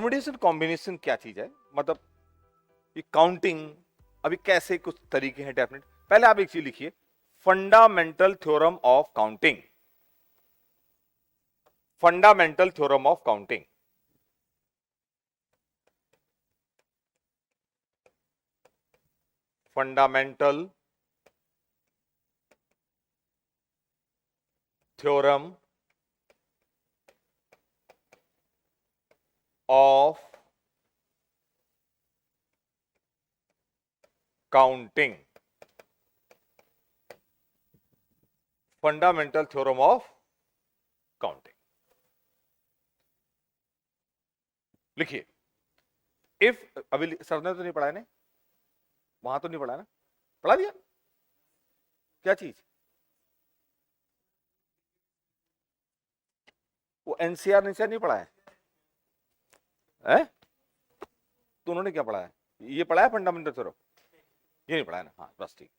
Permutation combination क्या चीज है, मतलब ये काउंटिंग अभी कैसे कुछ तरीके हैं डेफिनेट। पहले आप एक चीज लिखिए, fundamental theorem of counting, fundamental theorem of counting. Fundamental theorem of counting, fundamental theorem of counting लिखिए। इफ अभी सर ने तो नहीं पढ़ा है ना, वहां तो नहीं पढ़ा ना, पढ़ा दिया क्या चीज, वो एनसीआर नीचे नहीं पढ़ा है? तो उन्होंने क्या पढ़ा है, ये पढ़ा है फंडामेंटल थ्योरम, ये नहीं पढ़ा है ना, हाँ बस ठीक।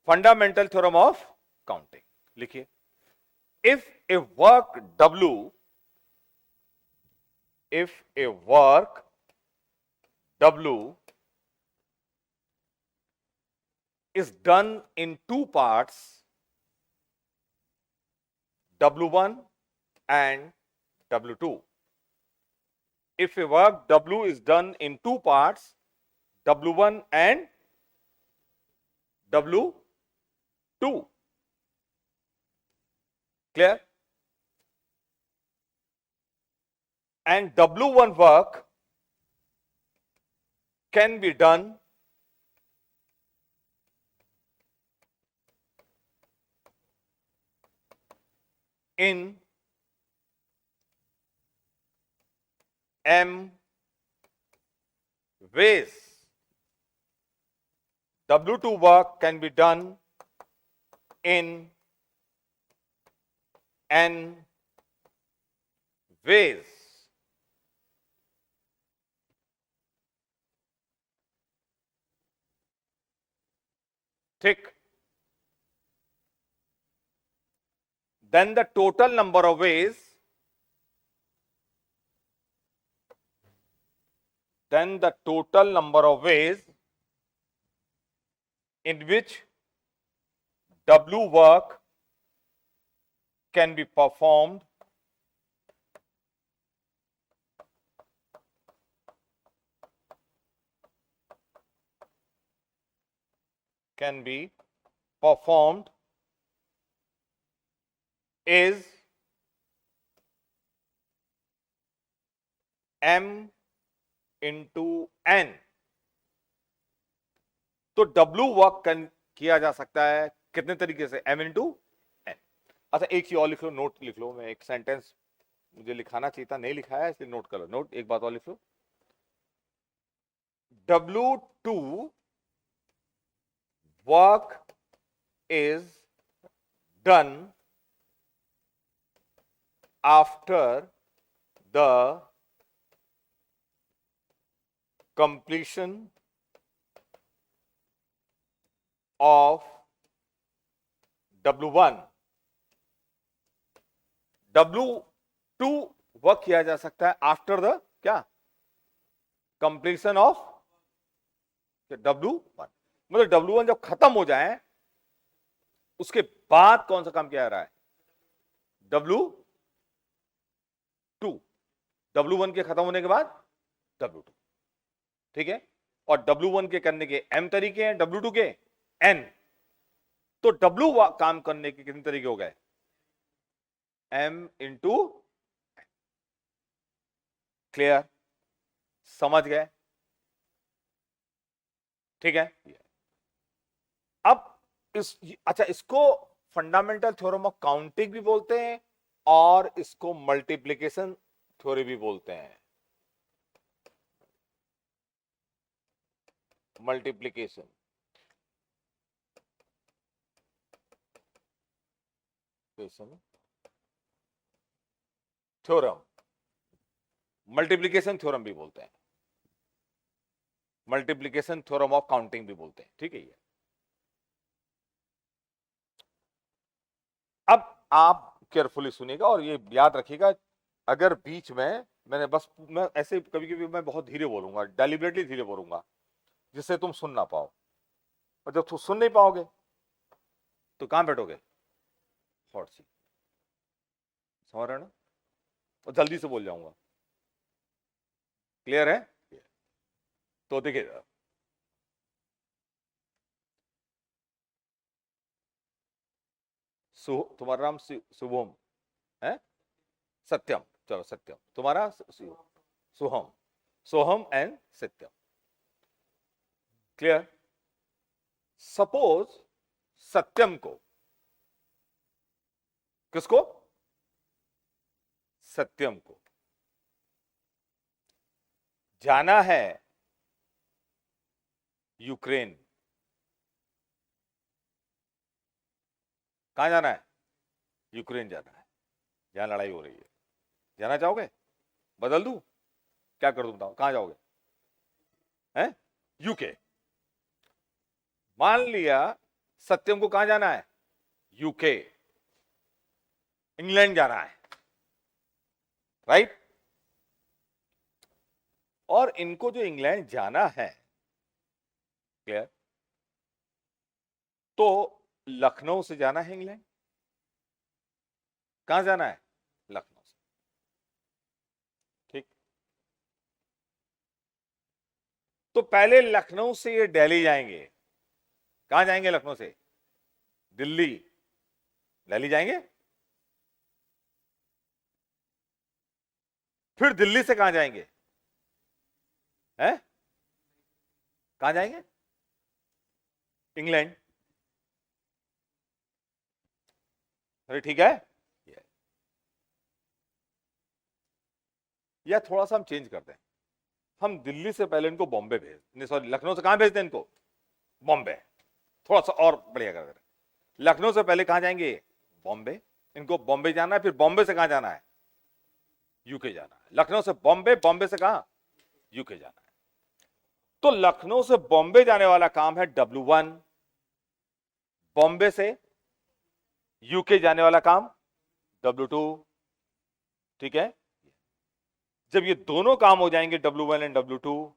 फंडामेंटल थ्योरम ऑफ काउंटिंग लिखिए। If A work W, if a work W is done in two parts, W1 and W2. If a work W is done in two parts, W1 and W2. Clear? And W1 work can be done in M ways. W2 work can be done in N ways. Tick. Then the total number of ways, then the total number of ways in which W work can be performed is M into N. तो W work किया जा सकता है कितने तरीके से, M into N। अच्छा एक चीज और लिख लो, नोट लिख लो, मैं एक सेंटेंस मुझे लिखाना चाहिए था, नहीं लिखा है इसलिए नोट कर लो। नोट एक बात और लिख लो, W2 work is done after the completion of W1। W2 work किया जा सकता है आफ्टर द क्या, कंप्लीशन ऑफ W1। मतलब W1 जब खत्म हो जाए उसके बाद कौन सा काम किया जा रहा है, W2। W1 के खत्म होने के बाद W2, ठीक है। और W1 के करने के M तरीके हैं, W2 के N। तो W काम करने के कितने तरीके हो गए, M इंटू। क्लियर, समझ गए, ठीक है। अब अच्छा इसको फंडामेंटल थ्योरम ऑफ काउंटिंग भी बोलते हैं और इसको मल्टीप्लिकेशन थ्योरी भी बोलते हैं। मल्टीप्लिकेशन थ्योरम, मल्टीप्लिकेशन थ्योरम भी बोलते हैं, मल्टीप्लिकेशन थ्योरम ऑफ काउंटिंग भी बोलते हैं, ठीक है। ये अब आप केयरफुली सुनिएगा और ये याद रखिएगा, अगर बीच में मैंने बस, मैं ऐसे कभी कभी मैं बहुत धीरे बोलूंगा, डेलिबरेटली धीरे बोलूंगा, जिससे तुम सुन ना पाओ। और जब तुम सुन नहीं पाओगे तो कहां बैठोगे? Hot seat. समझ रहे हो ना? और जल्दी से बोल जाऊंगा। क्लियर है? तो देखिए, तुम्हारा नाम शुभम है? सत्यम, चलो सत्यम। तुम्हारा सोहम, सोहम एंड सत्यम। क्लियर? सपोज सत्यम को, किसको? सत्यम को जाना है यूक्रेन। कहां जाना है? यूक्रेन जाना है, जहां लड़ाई हो रही है। जाना चाहोगे? बदल दूं? क्या कर दूं बताओ, कहां जाओगे? हैं? यूके। मान लिया सत्यम को कहां जाना है? यूके, इंग्लैंड जाना है, राइट? और इनको जो इंग्लैंड जाना है, क्लियर, तो लखनऊ से जाना है इंग्लैंड। कहां जाना है? लखनऊ से। ठीक। तो पहले लखनऊ से ये दिल्ली जाएंगे। कहां जाएंगे लखनऊ से? दिल्ली। दिल्ली जाएंगे, फिर दिल्ली से कहां जाएंगे? हैं? कहां जाएंगे? इंग्लैंड। अरे ठीक है। या थोड़ा सा हम चेंज करते हैं, हम दिल्ली से पहले इनको बॉम्बे भेज, नहीं सॉरी, लखनऊ से कहां भेजते हैं इनको? बॉम्बे। थोड़ा सा और बढ़िया कर दें, लखनऊ से पहले कहां जाएंगे? बॉम्बे। इनको बॉम्बे जाना है, फिर बॉम्बे से कहां जाना है? यूके जाना है। लखनऊ से बॉम्बे, बॉम्बे से कहां? यूके जाना है। तो लखनऊ से बॉम्बे जाने वाला काम है W1, बॉम्बे से यूके जाने वाला काम W2। ठीक है? जब ये दोनों काम हो जाएंगे, W1 एंड W2,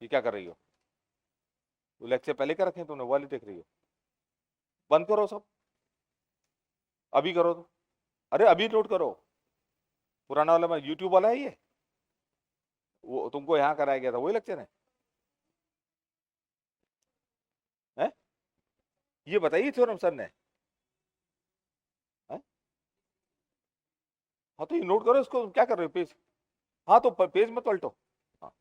ये क्या कर रही हो? वो लेक्चर पहले क्या रखे तुमने, वाली देख रही हो? बंद करो सब, अभी करो तो। अरे अभी नोट करो, पुराना वाला यूट्यूब वाला है ये, वो तुमको यहां कराया गया था, वही लेक्चर है? ये बताइए थ्योरम सर ने। है? हाँ तो ये नोट करो इसको, क्या कर रहे हो पेज? हाँ तो पेज मत पलटो। हाँ।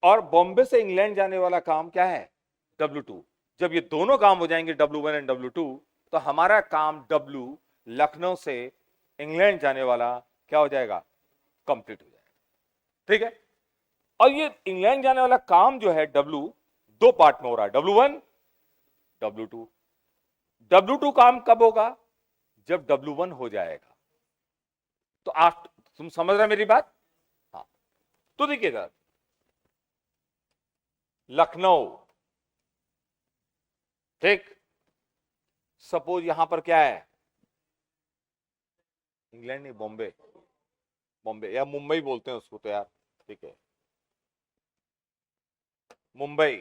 और बॉम्बे से इंग्लैंड जाने वाला काम क्या है? W2। जब ये दोनों काम हो जाएंगे, W1 एंड W2, तो हमारा काम W, लखनऊ से इंग्लैंड जाने वाला, क्या हो जाएगा? कंप्लीट हो जाएगा। ठीक है? और ये इंग्लैंड जाने वाला काम जो है W, दो पार्ट में हो रहा है, W1, W2। W2 काम कब होगा? जब W1 हो जाएगा। तो आप, तुम समझ रहे मेरी बात? हाँ। तो देखिएगा, लखनऊ, ठीक, सपोज यहां पर क्या है? इंग्लैंड नहीं, बॉम्बे। बॉम्बे या मुंबई बोलते हैं उसको तो यार, ठीक है, मुंबई।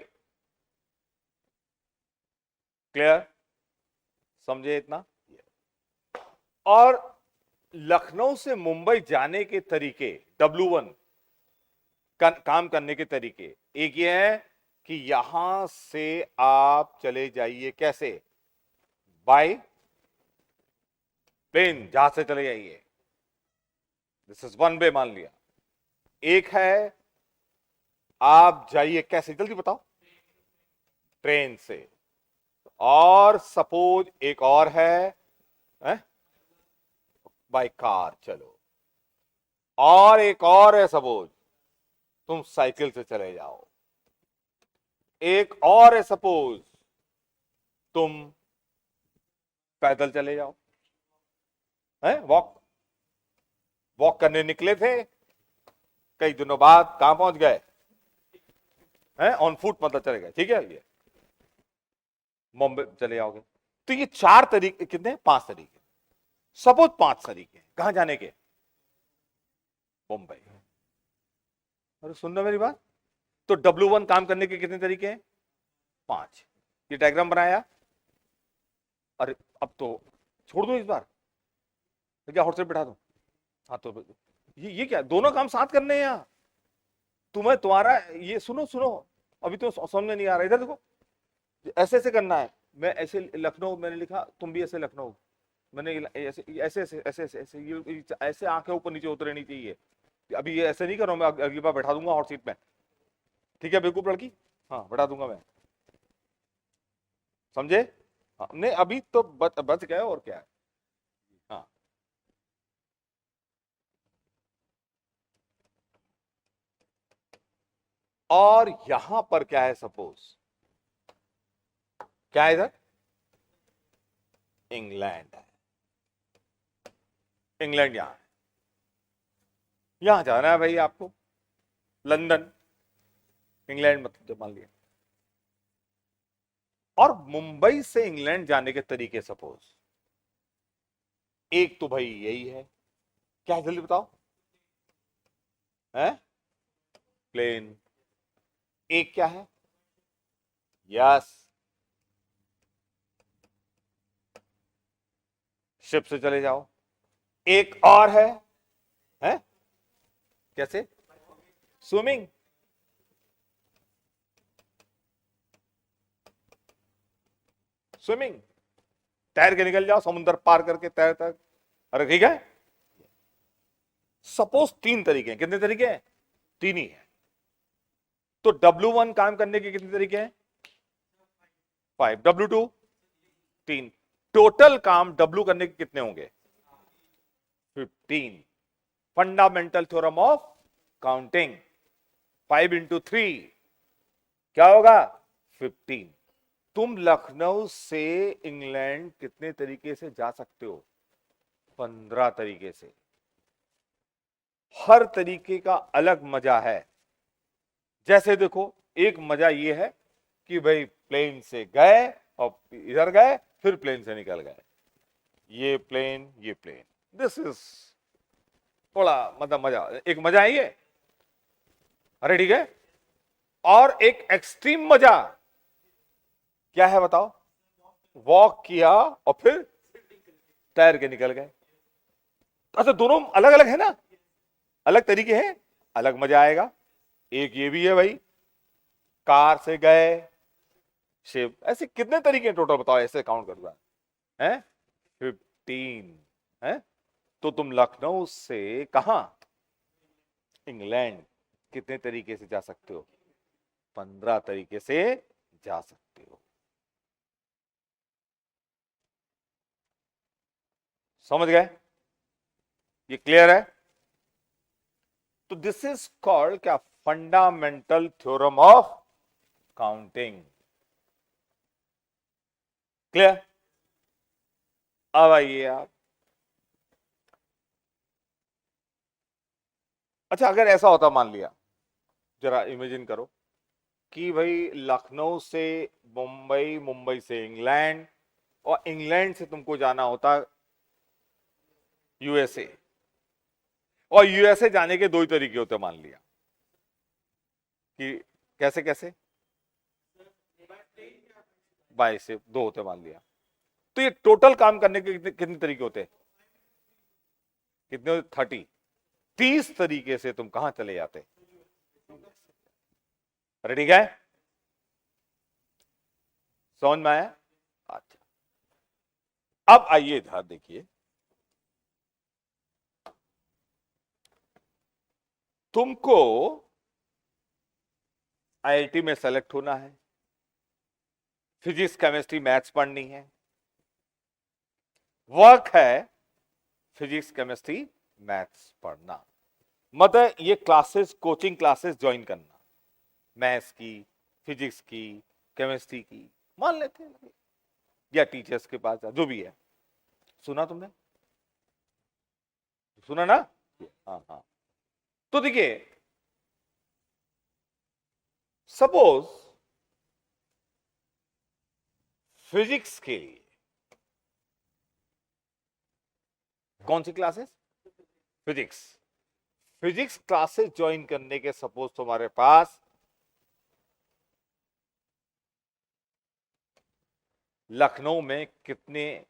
क्लियर? समझे इतना? और लखनऊ से मुंबई जाने के तरीके, W1 काम करने के तरीके, एक ये है कि यहां से आप चले जाइए, कैसे? बाय प्लेन, जहाज से चले जाइए, दिस इज वन वे मान लिया। एक है आप जाइए कैसे, जल्दी बताओ? ट्रेन से। और सपोज एक और है, बाय कार, चलो। और एक और है, सपोज तुम साइकिल से चले जाओ। एक और है, सपोज तुम पैदल चले जाओ, हैं, वॉक, वॉक करने निकले थे, कई दिनों बाद कहां पहुंच गए? हैं, ऑन फुट मतलब चले गए। ठीक है, ये मुंबई चले जाओगे। तो ये चार तरीके, कितने? 5 तरीके। सपोज 5 तरीके कहां जाने के? मुंबई। अरे सुनना मेरी बात। तो W1 काम करने के कितने तरीके हैं? 5। ये डायग्राम बनाया। अरे अब तो छोड़ दो इस बार, तो क्या हॉट सेट बैठा दो? हाँ तो ये क्या, दोनों काम साथ करने हैं यहाँ। तुम्हें तुम्हारा ये सुनो सुनो, अभी तो समझ में नहीं आ रहा। इधर देखो, ऐसे ऐसे करना है। मैं ऐसे लखनऊ मैंने लिखा, तुम भी ऐसे लखनऊ। मैंने ऐसे ऐसे ऐसे ऐसे ऐसे ऐसे ये ऐसे आंखें ऊपर नीचे उतरनी चाहिए। अभी ये ऐसे नहीं कर रहा हूं मैं, अगली बार बैठा दूंगा हॉट सीट में। ठीक है बेवकूफ लड़की, हाँ बैठा दूंगा मैं, समझे? हाँ, नहीं अभी तो बच गए और क्या है। हाँ और यहां पर क्या है, सपोज क्या है इधर? इंग्लैंड है। इंग्लैंड यहां जाना है भाई आपको, लंदन। इंग्लैंड मतलब तो मान लिया। और मुंबई से इंग्लैंड जाने के तरीके सपोज, एक तो भाई यही है, क्या है जल्दी बताओ? है प्लेन। एक क्या है? यस, शिप से चले जाओ। एक और है कैसे? स्विमिंग। स्विमिंग, तैर के निकल जाओ समुद्र पार करके, तैर तक। अरे ठीक है, सपोज 3 तरीके हैं। कितने तरीके हैं? 3 ही है। तो W1 काम करने के कितने तरीके हैं? 5। W2 3। टोटल काम W करने के कितने होंगे? 15। Fundamental theorem of counting, 5 into 3 क्या होगा? 15। तुम लखनऊ से इंग्लैंड कितने तरीके से जा सकते हो? 15 तरीके से। हर तरीके का अलग मजा है। जैसे देखो, एक मजा ये है कि भाई प्लेन से गए और इधर गए, फिर प्लेन से निकल गए। ये प्लेन, ये प्लेन, दिस इज थोड़ा मतलब मजा, एक मजा है ये। अरे ठीक है। और एक एक्सट्रीम मजा क्या है बताओ? वॉक किया और फिर तैर के निकल गए। अच्छा दोनों अलग अलग है ना, अलग तरीके हैं, अलग मजा आएगा। एक ये भी है भाई, कार से गए, शिप, ऐसे कितने तरीके हैं टोटल बताओ, ऐसे काउंट कर रहा है? 15 है। तो तुम लखनऊ से कहां, इंग्लैंड, कितने तरीके से जा सकते हो? 15 तरीके से जा सकते हो। समझ गए? ये क्लियर है? तो दिस इज कॉल्ड क्या? Fundamental theorem of counting. Clear? अब आइए आप। अच्छा अगर ऐसा होता, मान लिया, जरा इमेजिन करो कि भाई लखनऊ से मुंबई, मुंबई से इंग्लैंड, और इंग्लैंड से तुमको जाना होता यूएसए, और यूएसए जाने के 2 ही तरीके होते, मान लिया कि कैसे कैसे, बाय से 2 होते मान लिया। तो ये टोटल काम करने के कितने तरीके होते? कितने? 30। 30 तरीके से तुम कहां चले जाते? अरे ठीक है, समझ में आया? अच्छा अब आइए इधर देखिए, तुमको आईआईटी में सेलेक्ट होना है, फिजिक्स केमिस्ट्री मैथ्स पढ़नी है, वर्क है फिजिक्स केमिस्ट्री मैथ्स पढ़ना। मतलब ये क्लासेस, कोचिंग क्लासेस ज्वाइन करना, मैथ्स की, फिजिक्स की, केमिस्ट्री की, मान लेते हैं, या टीचर्स के पास जो भी है। सुना तुमने? सुना ना? हाँ हाँ। तो देखिए, सपोज फिजिक्स के लिए कौन सी classes? Physics. Physics classes join करने के सपोज तुम्हारे पास लखनऊ में कितने,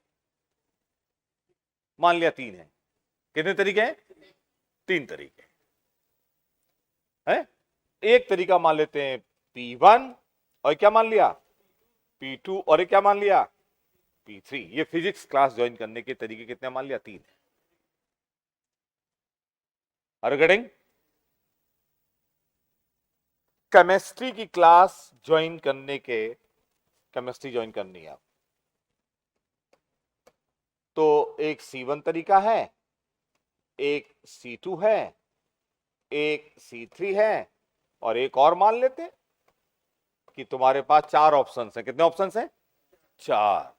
मान लिया 3 है, कितने तरीके हैं? 3 तरीके हैं। एक तरीका मान लेते हैं P1 और क्या मान लिया P2 और एक क्या मान लिया P3। ये फिजिक्स क्लास ज्वाइन करने के तरीके कितने मान लिया? 3 है। Are you getting? केमिस्ट्री की क्लास ज्वाइन करने के, केमिस्ट्री ज्वाइन करनी है आप, तो एक C1 तरीका है, एक C2 है, एक C3 है, और एक और मान लेते हैं कि तुम्हारे पास 4 ऑप्शंस हैं। कितने ऑप्शंस हैं? 4।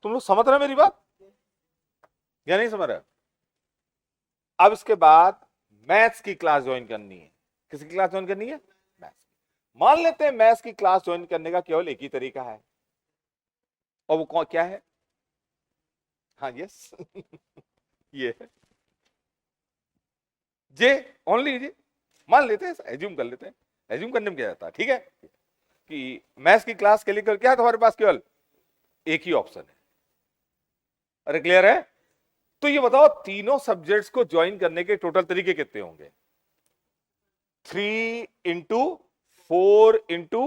तुम लोग समझ रहे हो मेरी बात या नहीं समझ रहे? अब इसके बाद मैथ्स की क्लास ज्वाइन करनी है। किसकी क्लास ज्वाइन करनी है? मैथ्स। मान लेते हैं मैथ्स की क्लास ज्वाइन करने का केवल एक ही तरीका है, और वो कौन क्या है? हाँ यस ये है जे ओनली जे। मान लेते हैं, एज्यूम कर लेते हैं, एज्यूम करने में क्या जाता है, ठीक है, कि मैथ्स की क्लास के लिए क्या है तुम्हारे पास? केवल एक ही ऑप्शन है। अरे क्लियर है? तो ये बताओ तीनों सब्जेक्ट्स को ज्वाइन करने के टोटल तरीके कितने होंगे? 3 इंटू 4 इंटू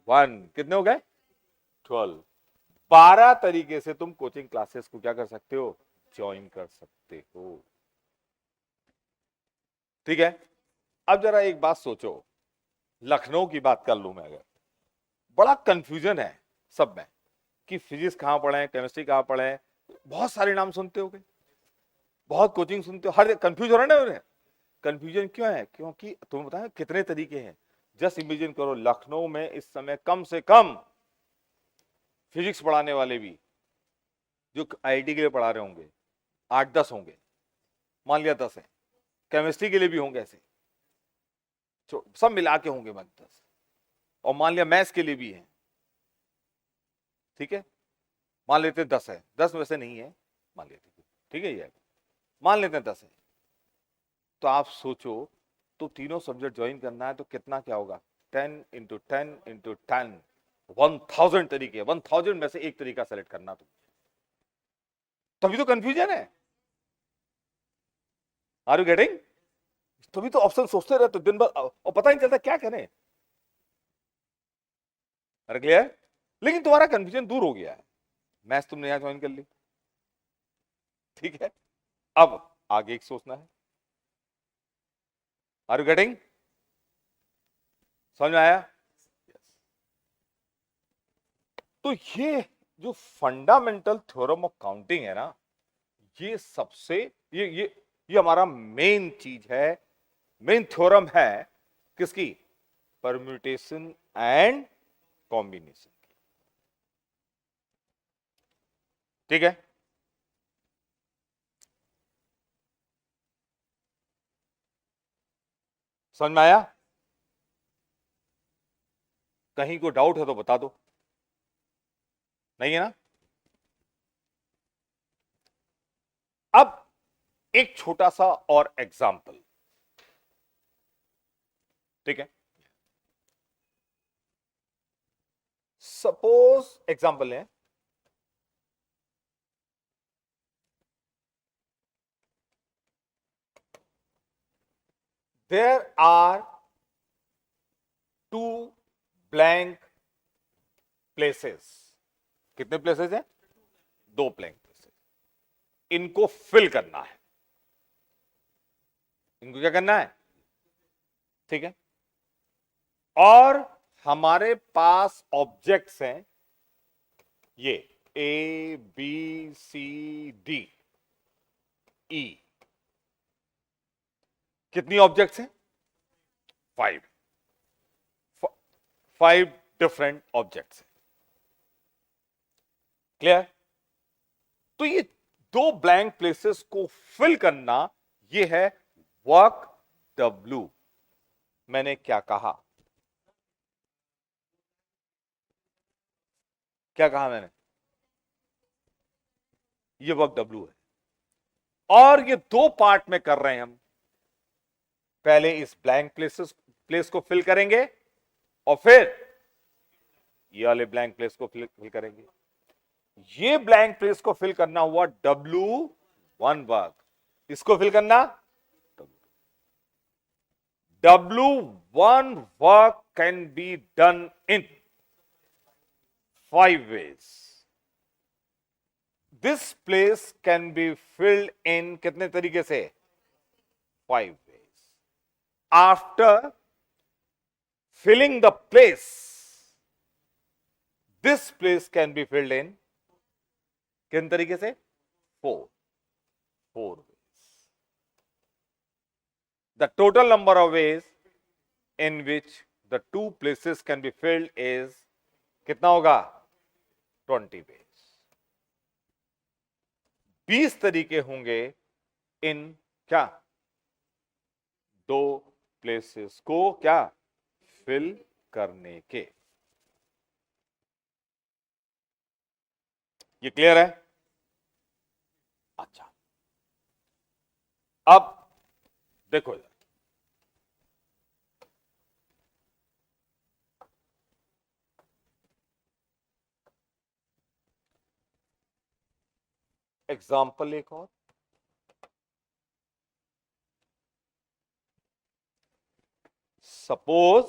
1 कितने हो गए? 12। 12 तरीके से तुम कोचिंग क्लासेस को क्या कर सकते हो? ज्वाइन कर सकते हो। ठीक है। अब जरा एक बात सोचो, लखनऊ की बात कर लूं मैं, अगर बड़ा कंफ्यूजन है सब में कि फिजिक्स कहां पढ़े, केमिस्ट्री कहां पढ़े, बहुत सारे नाम सुनते होगे, बहुत कोचिंग सुनते हो, हर कंफ्यूज हो रहे ना। कंफ्यूजन क्यों है? क्योंकि तुम्हें बताया कितने तरीके हैं। जस्ट इमेजिन करो लखनऊ में इस समय कम से कम फिजिक्स पढ़ाने वाले भी जो आईआईटी के लिए पढ़ा रहे होंगे 8-10 होंगे, मान लिया 10 है। केमिस्ट्री के लिए भी होंगे ऐसे, सब मिला के होंगे 10, और मान लिया मैथ्स के लिए भी है, ठीक है, मान लेते हैं 10 है, 10 वैसे नहीं है, मान लेते, ठीक है, ये मान लेते हैं 10 है। तो आप सोचो, तो तीनों सब्जेक्ट ज्वाइन करना है तो कितना क्या होगा? 10 इंटू 10 इंटू 10, 1000 तरीके, 1000 में से एक तरीका सेलेक्ट करना तुम, तभी तो कंफ्यूजन है। Are you getting? तभी तो ऑप्शन सोचते रहते दिन भर और पता नहीं चलता क्या करें। अरे क्लियर? लेकिन तुम्हारा कंफ्यूजन दूर हो गया है, मैथ्स तुमने यहां ज्वाइन कर ली, ठीक है। अब आगे एक सोचना है। Are you getting? समझ में आया? तो ये जो फंडामेंटल थ्योरम ऑफ काउंटिंग है ना, ये सबसे ये हमारा मेन चीज है, मेन थ्योरम है किसकी? परम्यूटेशन एंड कॉम्बिनेशन की, ठीक है। समझ में आया? कहीं को डाउट है तो बता दो, नहीं है ना? अब एक छोटा सा और एग्जाम्पल, ठीक है। सपोज एग्जाम्पल है, देयर आर 2 ब्लैंक प्लेसेस। कितने प्लेसेस हैं? 2 ब्लैंक प्लेसेस। इनको फिल करना है, इनको क्या करना है? ठीक है। और हमारे पास ऑब्जेक्ट्स हैं ये A B C D E। कितनी ऑब्जेक्ट्स हैं? 5। 5 डिफरेंट ऑब्जेक्ट्स हैं। क्लियर? तो ये 2 ब्लैंक प्लेसेस को फिल करना, ये है वर्क W। मैंने क्या कहा? क्या कहा मैंने? ये वर्क W है। और ये दो पार्ट में कर रहे हैं हम। पहले इस ब्लैंक प्लेस को फिल करेंगे और फिर ये वाले ब्लैंक प्लेस को फिल करेंगे। ये ब्लैंक प्लेस को फिल करना हुआ W1 वर्क, इसको फिल करना W1 work can be done in 5 ways. This place can be filled in कितने तरीके से? 5 ways. After filling the place, this place can be filled in कितने तरीके से? 4 ways. The total number of ways in which the two places can be filled is कितना होगा? 20 ways. 20 तरीके होंगे इन क्या? दो प्लेसेस को क्या फिल करने के। ये क्लियर है? अच्छा, अब देखो इधर, एग्जाम्पल एक और। सपोज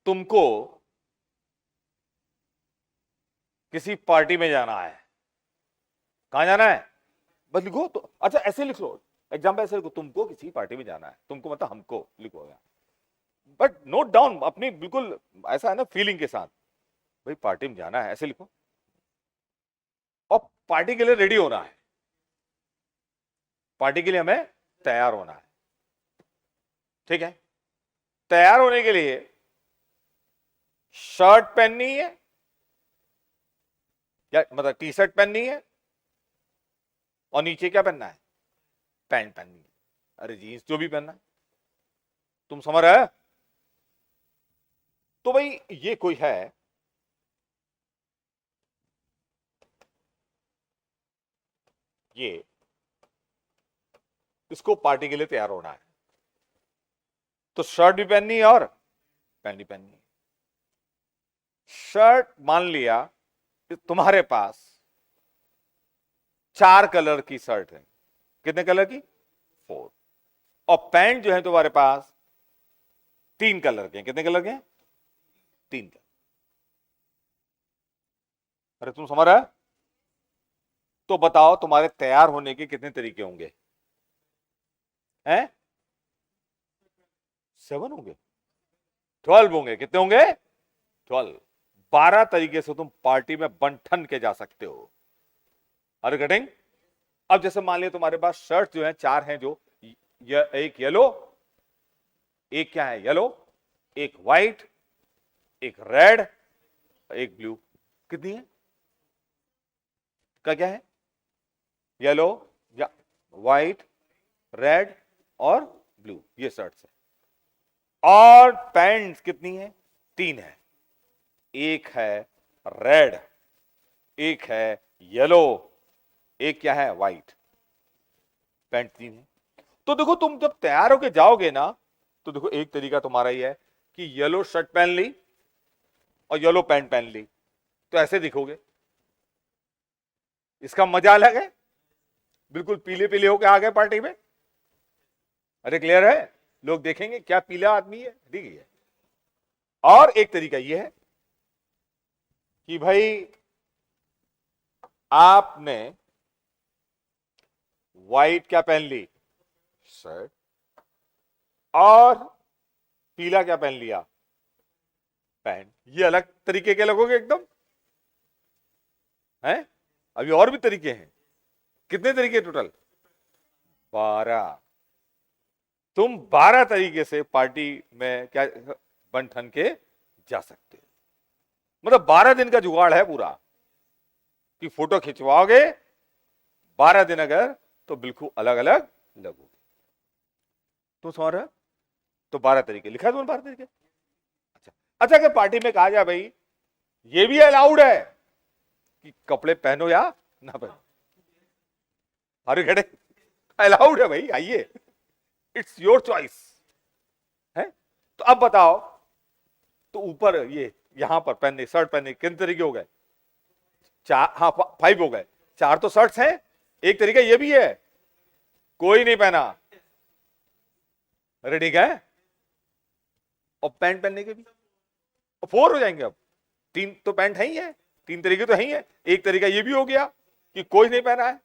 तुमको किसी पार्टी में जाना है। कहां जाना है? बस लिखो तो, अच्छा ऐसे लिख लो, एग्जाम्पल ऐसे लिखो, तुमको किसी पार्टी में जाना है। तुमको मतलब हमको लिखो, बट नोट डाउन अपनी बिल्कुल ऐसा है ना फीलिंग के साथ, भाई पार्टी में जाना है, ऐसे लिखो। और पार्टी के लिए रेडी होना है, पार्टी के लिए हमें तैयार होना है, ठीक है। तैयार होने के लिए शर्ट पहननी है, क्या मतलब टी शर्ट पहननी है, और नीचे क्या पहनना है? पैंट पहननी है। अरे जीन्स जो भी पहनना है, तुम समझ रहे? तो भाई ये कोई है, ये इसको पार्टी के लिए तैयार होना है, तो शर्ट भी पहननी है और पैंट भी पहननी है। शर्ट मान लिया कि तुम्हारे पास 4 कलर की शर्ट है, कितने कलर की? 4। और पैंट जो है तुम्हारे पास 3 कलर के, कितने कलर के? 3 कलर। अरे तुम समझ रहे? तो बताओ तुम्हारे तैयार होने के कितने तरीके होंगे? हैं? 7 होंगे? 12 होंगे? कितने होंगे? 12। 12 तरीके से तुम पार्टी में बंठन के जा सकते हो। अरे कटिंग। अब जैसे मान लिया तुम्हारे पास शर्ट जो है 4 हैं, जो एक येलो, एक क्या है? येलो, एक व्हाइट, एक रेड, एक ब्लू। कितनी है? क्या क्या है? येलो या व्हाइट, रेड और ब्लू, ये शर्ट्स है। और पैंट्स कितनी है? 3 है। एक है रेड, एक है येलो, एक क्या है? व्हाइट। पैंट 3 है। तो देखो तुम जब तैयार होके जाओगे ना, तो देखो एक तरीका तुम्हारा ही है कि येलो शर्ट पहन ली और येलो पैंट पहन ली, तो ऐसे दिखोगे। इसका मजा अलग है, बिल्कुल पीले पीले होके आ गए पार्टी में। अरे क्लियर है? लोग देखेंगे क्या पीला आदमी है, ठीक है। और एक तरीका यह है कि भाई आपने व्हाइट क्या पहन ली? शर्ट। और पीला क्या पहन लिया? पैंट। ये अलग तरीके के लगोगे एकदम, हैं? अभी और भी तरीके हैं। कितने तरीके टोटल? 12। तुम 12 तरीके से पार्टी में क्या बन ठन के जा सकते हो। मतलब 12 दिन का जुगाड़ है पूरा, कि फोटो खिंचवाओगे 12 दिन अगर, तो बिल्कुल अलग अलग लगोगे। तुम समझ रहे हो? तो 12 तरीके लिखा है तुमने, 12 तरीके। अच्छा, अच्छा, अगर पार्टी में कहा जाए भाई ये भी अलाउड है कि कपड़े पहनो या ना पहनो, हर घड़े अलाउड है भाई, आइए, इट्स योर चॉइस है। तो अब बताओ, तो ऊपर ये यहां पर पहनने, शर्ट पहनने कितने तरीके हो गए? चार, हाँ 5 हो गए। 4 तो शर्ट्स हैं, एक तरीका ये भी है कोई नहीं पहना, अरे ठीक है, और पैंट पहनने के भी 4 हो जाएंगे। अब 3 तो पैंट है ही है, 3 तरीके तो है ही है, एक तरीका ये भी हो गया कि कोई नहीं पहना है,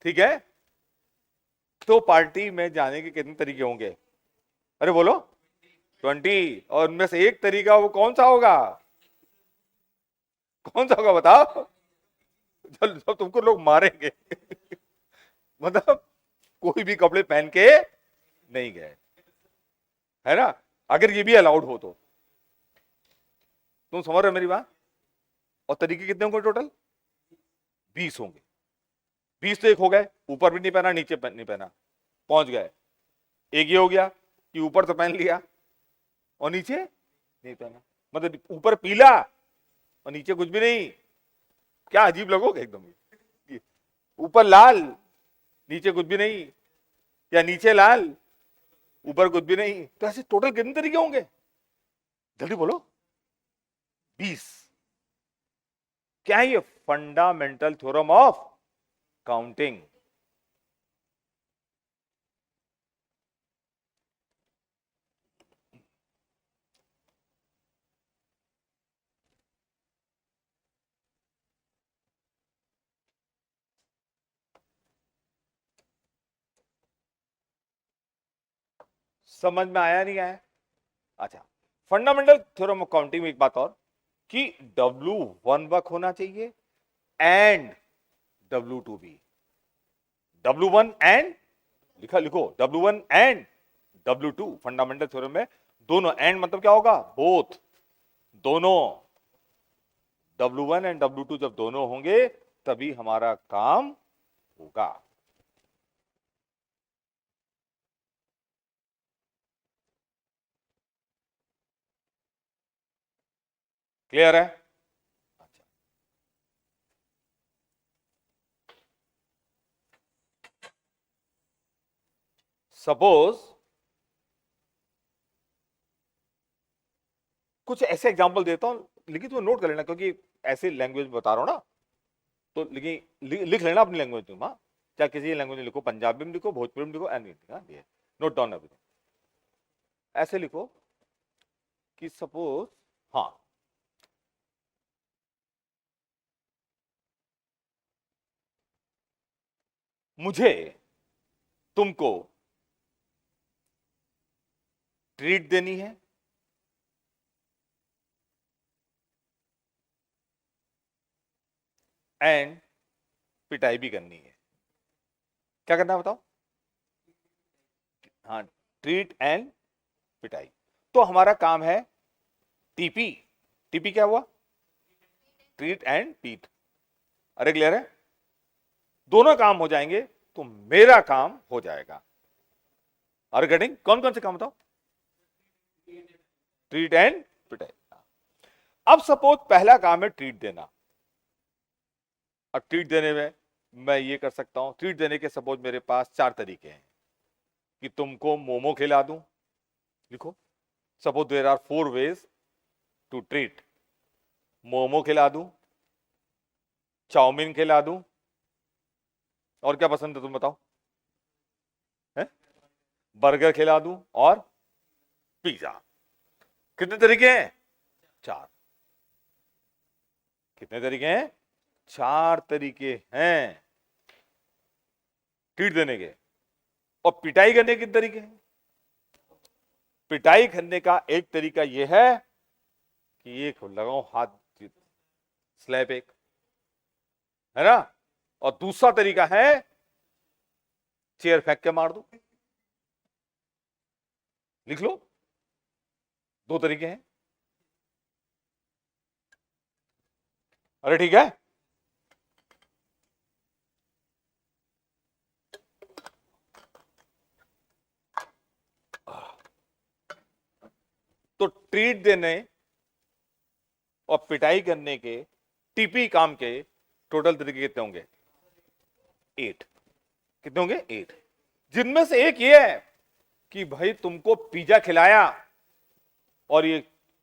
ठीक है। तो पार्टी में जाने के कितने तरीके होंगे? अरे बोलो 20, और उनमें से एक तरीका वो कौन सा होगा? कौन सा होगा बताओ? जब तुमको लोग मारेंगे मतलब कोई भी कपड़े पहन के नहीं गए, है ना, अगर ये भी अलाउड हो तो। तुम समझ रहे हो मेरी बात? और तरीके कितने होंगे टोटल? 20 होंगे। 20 तो एक हो गए, ऊपर भी नहीं पहना नीचे नहीं पहना, पहुंच गए। एक ये हो गया कि ऊपर तो पहन लिया और नीचे नहीं पहना, मतलब ऊपर पीला और नीचे कुछ भी नहीं, क्या अजीब लगोगे एकदम। ऊपर लाल नीचे कुछ भी नहीं, या नीचे लाल ऊपर कुछ भी नहीं, तो ऐसे टोटल कितने तरीके होंगे? जल्दी बोलो। 20। क्या है ये? Fundamental theorem of counting. समझ में आया नहीं आया? अच्छा, फंडामेंटल थ्योरम ऑफ काउंटिंग में एक बात और, कि W1 वर्क होना चाहिए एंड W2 भी। W1 एंड लिखा, लिखो W1 and W2 fundamental theorem में दोनों, एंड मतलब क्या होगा? बोथ, दोनों। W1 एंड W2 जब दोनों होंगे तभी हमारा काम होगा। क्लियर है? अच्छा, सपोज कुछ ऐसे एग्जांपल देता हूं, लेकिन तुम्हें नोट कर लेना, क्योंकि ऐसे लैंग्वेज में बता रहा हूं ना, तो लेकिन लिख लेना अपनी लैंग्वेज तुम, हाँ, चाहे किसी लैंग्वेज में लिखो, पंजाबी में लिखो, भोजपुरी में लिखो, एनी, नोट डाउन एवरीथिंग। ऐसे लिखो कि सपोज, हाँ, मुझे तुमको ट्रीट देनी है एंड पिटाई भी करनी है। क्या करना है बताओ? हाँ, ट्रीट एंड पिटाई। तो हमारा काम है टीपी। टीपी क्या हुआ? Treat and tit. अरे क्लियर है? दोनों काम हो जाएंगे तो मेरा काम हो जाएगा। Are getting? कौन कौन से काम बताओ? ट्रीट एंड पिटाई। अब सपोज पहला काम है ट्रीट देना। अब ट्रीट देने में मैं ये कर सकता हूं, ट्रीट देने के सपोज मेरे पास 4 तरीके हैं, कि तुमको मोमो खिला दूं, लिखो, suppose there are 4 ways to treat. Momo खिला दूं, चाउमीन खिला दूं, और क्या पसंद है तुम बताओ? है? बर्गर खिला दूं, और पिज्जा। कितने तरीके हैं? 4। कितने तरीके हैं? 4 तरीके हैं ट्रीट देने के। और पिटाई करने के तरीके हैं? पिटाई करने का एक तरीका यह है कि एक लगाओ हाथ, स्लैप एक, है ना, और दूसरा तरीका है चेयर फेंक के मार दो। लिख लो, 2 तरीके हैं। अरे ठीक है, तो ट्रीट देने और पिटाई करने के टीपी काम के टोटल तरीके कितने होंगे? 8। कितने होंगे? 8। जिनमें से एक ये है कि भाई तुमको पिज्जा खिलाया और ये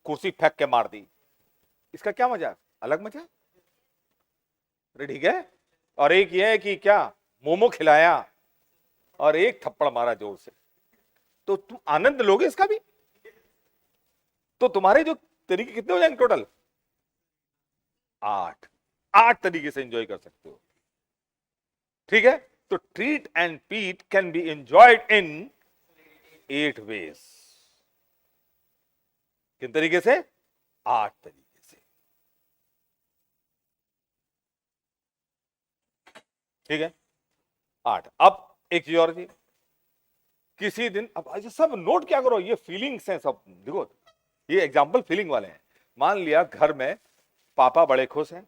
कुर्सी फेंक के मार दी, इसका क्या मजा? अलग मजा, ठीक है। और एक ये है कि क्या मोमो खिलाया और एक थप्पड़ मारा जोर से, तो तुम आनंद लोगे इसका भी। तो तुम्हारे जो तरीके कितने हो जाएंगे टोटल? 8। 8 तरीके से एंजॉय कर सकते हो, ठीक है। तो treat and pet can be enjoyed in 8 ways. किन तरीके से? 8 तरीके से, ठीक है। 8। अब एक चीज और थी, किसी दिन, अब ऐसे सब नोट क्या करो, ये फीलिंग्स हैं सब, देखो ये एग्जाम्पल फीलिंग वाले हैं। मान लिया घर में पापा बड़े खुश हैं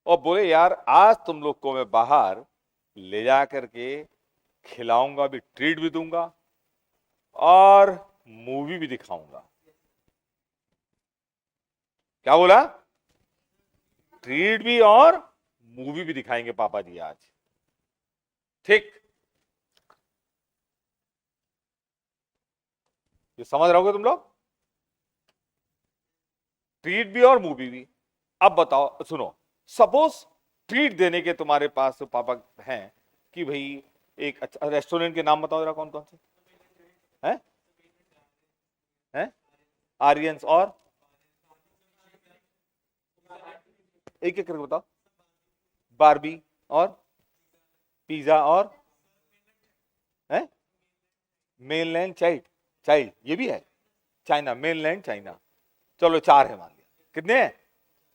और बोले यार आज तुम लोग को मैं बाहर ले जा करके खिलाऊंगा भी, ट्रीट भी दूंगा और मूवी भी दिखाऊंगा। क्या बोला? ट्रीट भी और मूवी भी दिखाएंगे पापा जी आज, ठीक। ये समझ रहोगे तुम लोग? ट्रीट भी और मूवी भी। अब बताओ, सुनो, सपोज ट्रीट देने के तुम्हारे पास तो पापा हैं कि भाई एक अच्छा रेस्टोरेंट के नाम बताओ जरा, कौन कौन से हैं? हैं? आर्यंस और एक एक करके बताओ। बारबी और पिज्जा और है मेनलैंड चाइल्ड, चाइल्ड ये भी है, चाइना, मेनलैंड चाइना। चलो 4 है मान लिया। कितने हैं?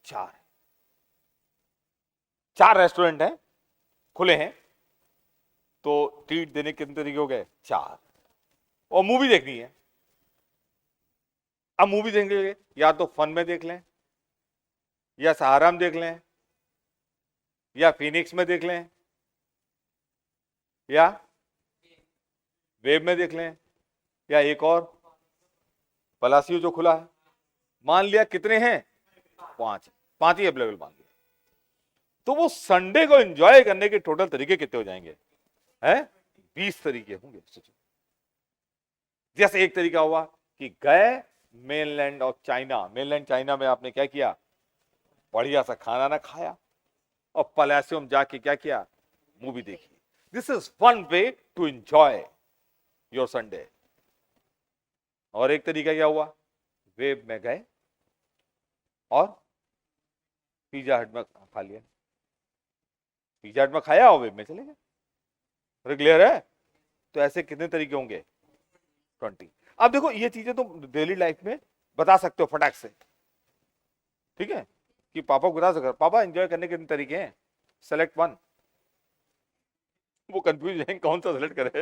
4 है। 4 रेस्टोरेंट हैं, खुले हैं, तो ट्रीट देने के कितने तरीके हो गए? 4। और मूवी देखनी है। अब मूवी देखेंगे, या तो फन में देख लें, या सहारा में देख लें, या फिनिक्स में देख लें, या वेब में देख लें, या एक और पलासियो जो खुला है। मान लिया कितने हैं? 5। 5 ही अवेलेबल मान लिया। तो वो संडे को एंजॉय करने के टोटल तरीके कितने हो जाएंगे? हैं? 20 तरीके होंगे। सोचो, जैसे एक तरीका हुआ कि गए mainland of China, mainland China में आपने क्या किया? बढ़िया सा खाना ना खाया और पलासियो में जाके क्या किया? मूवी देखी। This is one way to enjoy your Sunday. और एक तरीका क्या हुआ? वेब में गए और पिज्जा हट में खा लिया, पिज्जा हट में खाया और वेब में चले गए। क्लियर है? तो ऐसे कितने तरीके होंगे? 20। अब देखो ये चीजें तुम डेली लाइफ में बता सकते हो फटाक से, ठीक है, कि पापा को बता सकते, पापा एंजॉय करने के कितने तरीके हैं, सेलेक्ट 1। वो कंफ्यूज है कौन सा सेलेक्ट करे,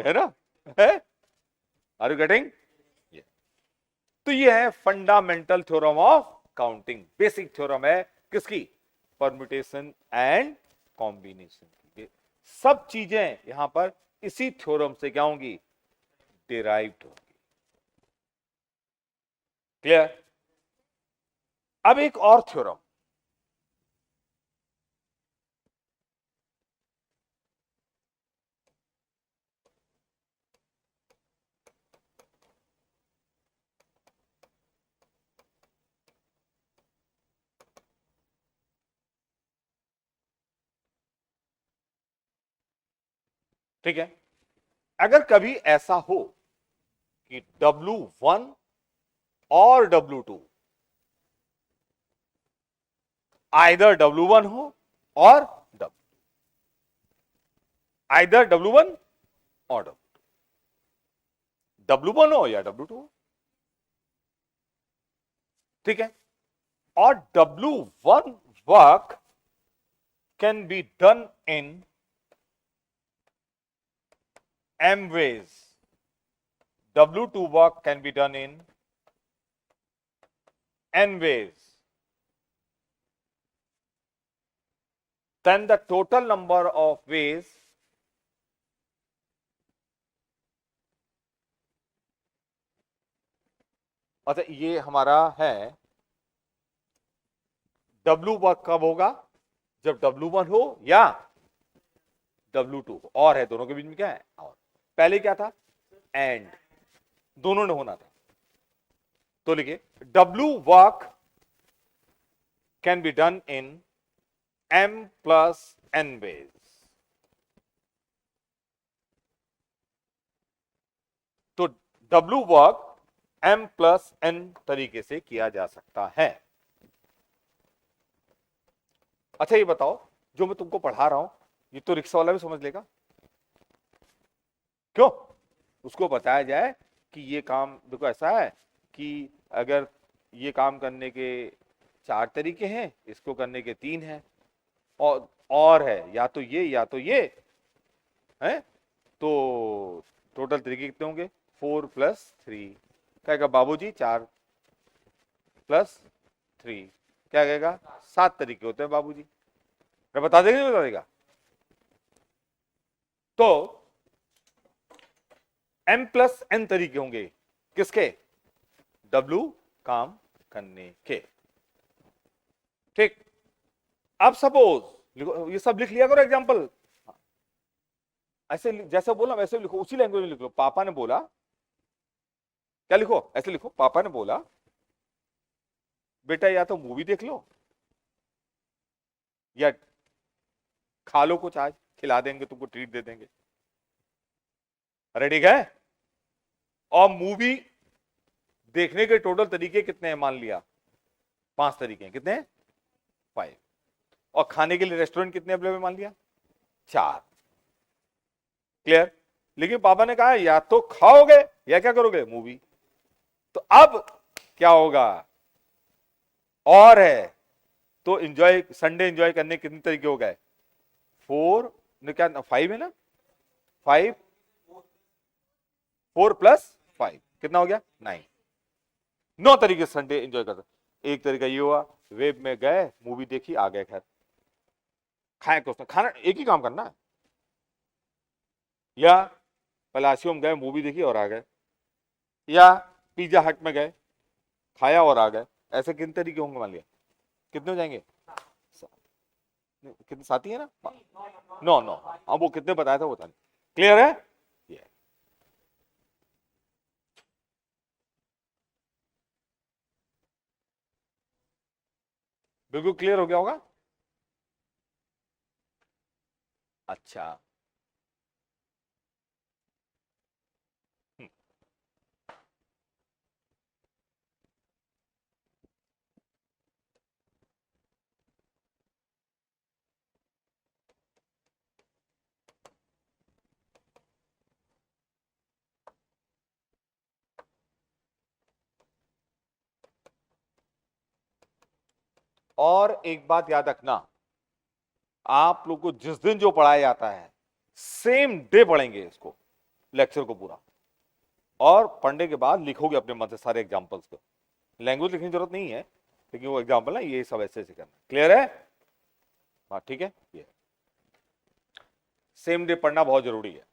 है ना? है? Are you getting? तो ये है fundamental theorem of counting. Basic theorem है किसकी? Permutation and combination. सब चीजें यहां पर इसी थ्योरम से क्या होंगी? डिराइव्ड होंगी। क्लियर? अब एक और थ्योरम, ठीक है। अगर कभी ऐसा हो कि W1 और W2, आइदर W1 हो और W, आइदर W1 और W1 हो या W2 हो, ठीक है। और W1 work can be done in M ways. W2 work can be done in N ways. Then the total number of ways अच्छा ये हमारा है W वर्क कब होगा, जब W1 हो या W2 हो, और है दोनों के बीच में क्या है, और पहले क्या था, एंड, दोनों ने होना था। तो लिखिए W work can be done in M plus N ways. तो W work M plus N तरीके से किया जा सकता है। अच्छा ये बताओ, जो मैं तुमको पढ़ा रहा हूं ये तो रिक्शा वाला भी समझ लेगा, क्यों, उसको बताया जाए कि ये काम देखो ऐसा है कि अगर ये काम करने के 4 तरीके हैं, इसको करने के 3 हैं, और है या तो ये या तो ये है, तो टोटल तरीके कितने होंगे, 4 + 3, कहेगा बाबूजी 4 + 3, क्या कहेगा 7 तरीके होते हैं बाबूजी, मैं बता देगा नहीं बता देगा। तो M + N तरीके होंगे किसके, W काम करने के, ठीक। अब सपोज ये सब लिख लिया करो एग्जांपल, ऐसे जैसे बोला वैसे लिखो, उसी लैंग्वेज में लिख लो। पापा ने बोला, क्या लिखो, ऐसे लिखो, पापा ने बोला बेटा या तो मूवी देख लो या खा लो कुछ, आज खिला देंगे तुमको, ट्रीट दे देंगे, रेडी है। और मूवी देखने के टोटल तरीके कितने हैं, मान लिया 5 तरीके हैं, कितने हैं 5, और खाने के लिए रेस्टोरेंट कितने अवेलेबल मान लिया 4, क्लियर। लेकिन पापा ने कहा या तो खाओगे या क्या करोगे, मूवी। तो अब क्या होगा, और है तो एंजॉय, संडे एंजॉय करने के कितने तरीके हो गए, 4 ने क्या 5 है ना, 5, 4 + 5 कितना हो गया 9, 9 तरीके से संडे एंजॉय कर सकते। एक तरीका ये हुआ, वेब में गए, मूवी देखी, आ गए घर, खाए कुछ, खाना एक ही काम करना है, या पलाशियो में गए, मूवी देखी और आ गए, या पिज्जा हट में गए, खाया और आ गए। ऐसे कितने तरीके होंगे, मान लिया कितने हो जाएंगे, कितने, 7 ही है ना, 9 9, अब वो कितने बताया था वो था, क्लियर है ये। बिल्कुल क्लियर हो गया होगा। अच्छा और एक बात याद रखना, आप लोग को जिस दिन जो पढ़ाया जाता है सेम डे पढ़ेंगे इसको, लेक्चर को पूरा, और पढ़ने के बाद लिखोगे अपने मन से सारे एग्जांपल्स को, लैंग्वेज लिखने की जरूरत नहीं है, लेकिन वो एग्जांपल ना ये सब ऐसे ऐसे करना, क्लियर है, हाँ ठीक है। ये सेम डे पढ़ना बहुत जरूरी है।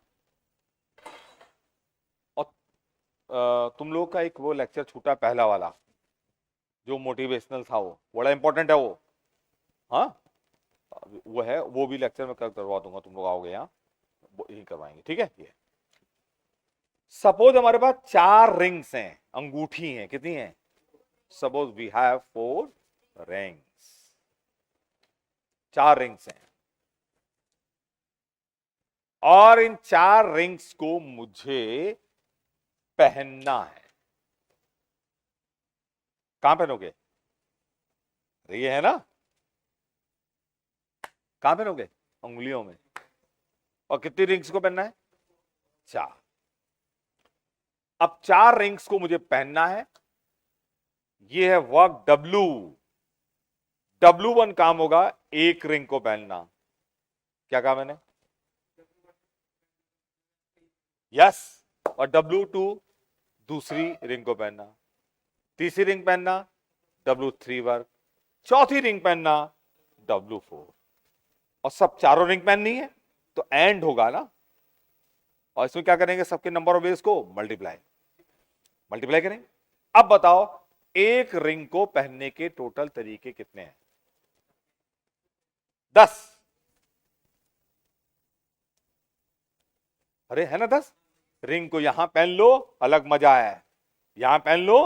और तुम लोग का एक वो लेक्चर छूटा पहला वाला, जो मोटिवेशनल था, वो बड़ा इंपॉर्टेंट है वो, हाँ वो है, वो भी लेक्चर में करवा दूंगा, तुम लोग आओगे यहाँ यही करवाएंगे, ठीक है। ये सपोज हमारे पास 4 रिंग्स हैं, अंगूठी हैं, कितनी हैं, suppose we have 4 rings, 4 rings हैं, और इन 4 रिंग्स को मुझे पहनना है। कहां पहनोगे, ये है ना, कहां पहनोगे, उंगलियों में, और कितनी रिंग्स को पहनना है 4। अब 4 रिंग्स को मुझे पहनना है, ये है वर्क W1 काम होगा एक रिंग को पहनना, क्या कहा मैंने, यस, और W2 दूसरी रिंग को पहनना, तीसरी रिंग पहनना W3 वर्क, चौथी रिंग पहनना W4, और सब चारों रिंग पहननी है, तो एंड होगा ना, और इसमें क्या करेंगे, सबके नंबर ऑफ वेज को मल्टीप्लाई करेंगे। अब बताओ एक रिंग को पहनने के टोटल तरीके कितने हैं? 10। अरे है ना 10। रिंग को यहां पहन लो, अलग मजा है, यहां पहन लो